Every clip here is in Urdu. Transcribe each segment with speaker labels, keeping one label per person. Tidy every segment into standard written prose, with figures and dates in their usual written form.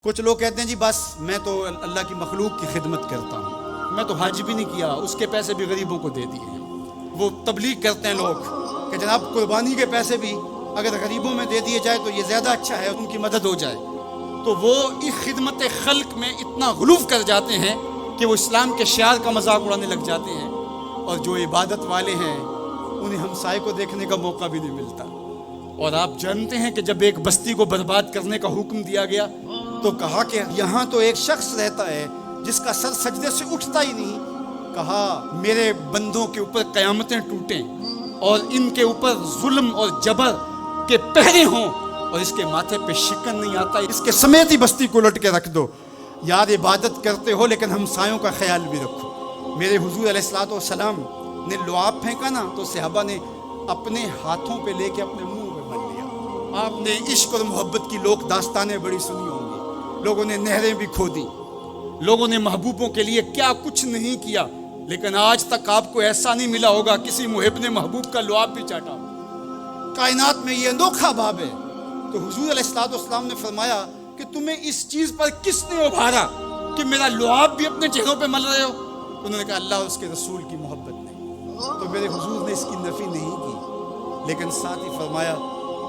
Speaker 1: کچھ لوگ کہتے ہیں جی بس میں تو اللہ کی مخلوق کی خدمت کرتا ہوں، میں تو حج بھی نہیں کیا، اس کے پیسے بھی غریبوں کو دے دیے ہیں۔ وہ تبلیغ کرتے ہیں لوگ کہ جناب قربانی کے پیسے بھی اگر غریبوں میں دے دیے جائے تو یہ زیادہ اچھا ہے، ان کی مدد ہو جائے۔ تو وہ اس خدمت خلق میں اتنا غلو کر جاتے ہیں کہ وہ اسلام کے شعار کا مذاق اڑانے لگ جاتے ہیں، اور جو عبادت والے ہیں انہیں ہمسائے کو دیکھنے کا موقع بھی نہیں ملتا۔ اور آپ جانتے ہیں کہ جب ایک بستی کو برباد کرنے کا حکم دیا گیا تو کہا کہ یہاں تو ایک شخص رہتا ہے جس کا سر سجدے سے اٹھتا ہی نہیں۔ کہا میرے بندوں کے اوپر قیامتیں ٹوٹیں اور ان کے اوپر ظلم اور جبر کے پہرے ہوں اور اس کے ماتھے پہ شکن نہیں آتا، اس کے سمیت ہی بستی کو لٹ کے رکھ دو۔ یار عبادت کرتے ہو لیکن ہمسایوں کا خیال بھی رکھو۔ میرے حضور علیہ الصلوۃ والسلام نے لعاب پھینکا نا تو صحابہ نے اپنے ہاتھوں پہ لے کے اپنے منہ پہ بن لیا۔ آپ نے عشق اور محبت کی لوک داستانیں بڑی سنی ہوں گی، لوگوں نے نہریں بھی کھو دی، لوگوں نے محبوبوں کے لیے کیا کچھ نہیں کیا، لیکن آج تک آپ کو ایسا نہیں ملا ہوگا کسی محب نے محبوب کا لعاب بھی چاٹا۔ کائنات میں یہ انوکھا باب ہے۔ تو حضور علیہ الصلوۃ والسلام نے فرمایا کہ تمہیں اس چیز پر کس نے ابھارا کہ میرا لعاب بھی اپنے چہروں پہ مل رہے ہو؟ انہوں نے کہا اللہ اور اس کے رسول کی محبت نے۔ تو میرے حضور نے اس کی نفی نہیں کی، لیکن ساتھ ہی فرمایا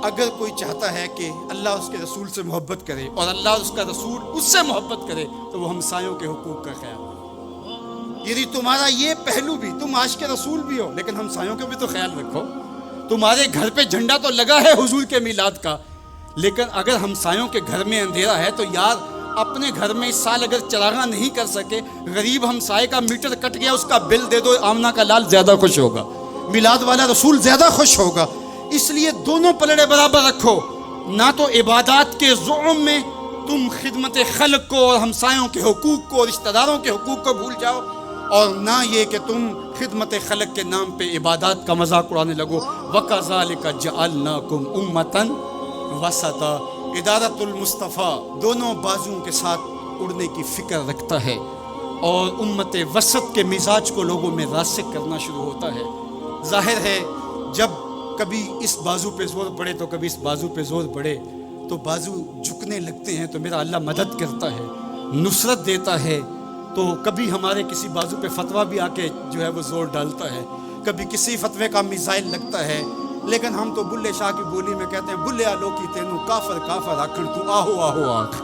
Speaker 1: اگر کوئی چاہتا ہے کہ اللہ اس کے رسول سے محبت کرے اور اللہ اس کا رسول اس سے محبت کرے تو وہ ہمسایوں کے حقوق کا خیال رکھے۔ یعنی تمہارا یہ پہلو بھی، تم عاشق کے رسول بھی ہو لیکن ہمسایوں کا بھی تو خیال رکھو۔ تمہارے گھر پہ جھنڈا تو لگا ہے حضور کے میلاد کا، لیکن اگر ہمسایوں کے گھر میں اندھیرا ہے تو یار اپنے گھر میں اس سال اگر چراغاں نہیں کر سکے، غریب ہمسائے کا میٹر کٹ گیا اس کا بل دے دو، آمنہ کا لال زیادہ خوش ہوگا، میلاد والا رسول زیادہ خوش ہوگا۔ اس لیے دونوں پلڑے برابر رکھو، نہ تو عبادات کے زعم میں تم خدمت خلق کو اور ہمسایوں کے حقوق کو اور رشتہ داروں کے حقوق کو بھول جاؤ، اور نہ یہ کہ تم خدمت خلق کے نام پہ عبادات کا مذاق اڑانے لگو۔ وَكَذَلِكَ جَعَلْنَاكُمْ أُمَّةً وَسَطًا۔ ادارت المصطفیٰ دونوں بازوؤں کے ساتھ اڑنے کی فکر رکھتا ہے، اور امت وسط کے مزاج کو لوگوں میں راسخ کرنا شروع ہوتا ہے۔ ظاہر ہے جب کبھی اس بازو پہ زور پڑے تو کبھی اس بازو پہ زور پڑے تو بازو جھکنے لگتے ہیں، تو میرا اللہ مدد کرتا ہے، نصرت دیتا ہے۔ تو کبھی ہمارے کسی بازو پہ فتویٰ بھی آ کے جو ہے وہ زور ڈالتا ہے، کبھی کسی فتوے کا میزائل لگتا ہے، لیکن ہم تو بلے شاہ کی بولی میں کہتے ہیں بلے آلو کی تینوں کافر کافر آکھڑ تو آہو آہو آکھ۔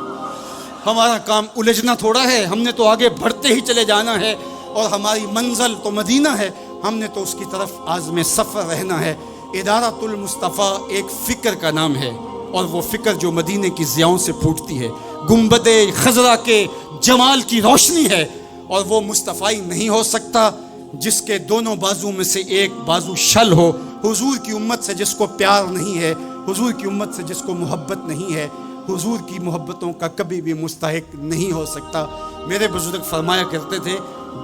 Speaker 1: ہمارا کام الجھنا تھوڑا ہے، ہم نے تو آگے بڑھتے ہی چلے جانا ہے، اور ہماری منزل تو مدینہ ہے، ہم نے تو اس کی طرف عازم سفر رہنا ہے۔ ادارت المصطفیٰ ایک فکر کا نام ہے، اور وہ فکر جو مدینے کی ضیاؤں سے پھوٹتی ہے، گنبد خضرا کے جمال کی روشنی ہے، اور وہ مصطفی نہیں ہو سکتا جس کے دونوں بازو میں سے ایک بازو شل ہو۔ حضور کی امت سے جس کو پیار نہیں ہے، حضور کی امت سے جس کو محبت نہیں ہے، حضور کی محبتوں کا کبھی بھی مستحق نہیں ہو سکتا۔ میرے بزرگ فرمایا کرتے تھے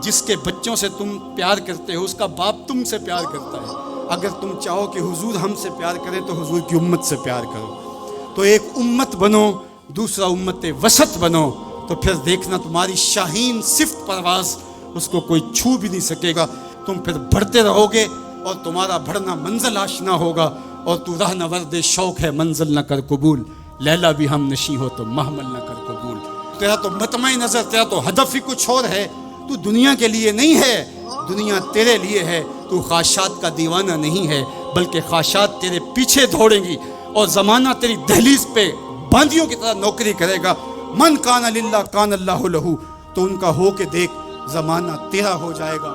Speaker 1: جس کے بچوں سے تم پیار کرتے ہو اس کا باپ تم سے پیار کرتا ہے۔ اگر تم چاہو کہ حضور ہم سے پیار کرے تو حضور کی امت سے پیار کرو۔ تو ایک امت بنو، دوسرا امت وسط بنو، تو پھر دیکھنا تمہاری شاہین صفت پرواز اس کو کوئی چھو بھی نہیں سکے گا۔ تم پھر بڑھتے رہو گے اور تمہارا بڑھنا منزل آشنا ہوگا، اور تو راہ نورد شوق ہے منزل نہ کر قبول، لیلا بھی ہم نشیں ہو تو محمل نہ کر قبول۔ تیرا تو مطمع نظر، تیرا تو ہدف ہی کچھ اور ہے، تو دنیا کے لیے نہیں ہے، دنیا تیرے لیے ہے۔ تو خواہشات کا دیوانہ نہیں ہے، بلکہ خواہشات تیرے پیچھے دوڑیں گی، اور زمانہ تیری دہلیز پہ باندیوں کی طرح نوکری کرے گا۔ من کان للہ کان اللہ لہو، تو ان کا ہو کے دیکھ، زمانہ تیرا ہو جائے گا۔